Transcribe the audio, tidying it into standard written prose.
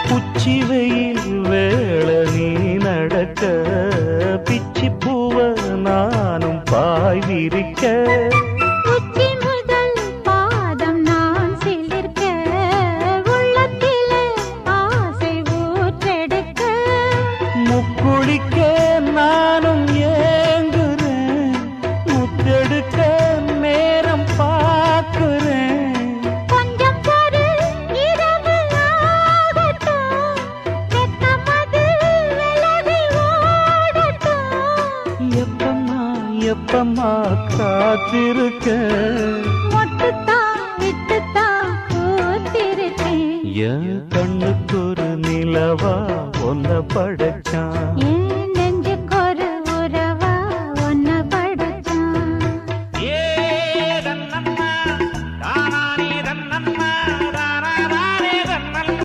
உச்சி வெயில் வேள நீ நடக்க பிச்சி பூவ நானும் பாய் விரிக்க உச்சி முதல் பாதம் நான் சிலிர்க்க உள்ளத்திலே ஆசை ஊற்றெடுக்க முக்குளிக்க நானும் ஏங்குறேன் முத்தெடுக்க நேரம் பார்க்கிறேன் கொஞ்சம் பொறு இரவு ஆகட்டும் வெக்கமது விலகி ஓடட்டும் எப்பம்மா எப்பம்மா காத்திருக்க மொட்டுத்தான் விட்டுத்தான் பூத்திருக்கேன் என் கண்ணுக்கு ஒரு நிலவா ஒன்ன படைச்சான் ஏன்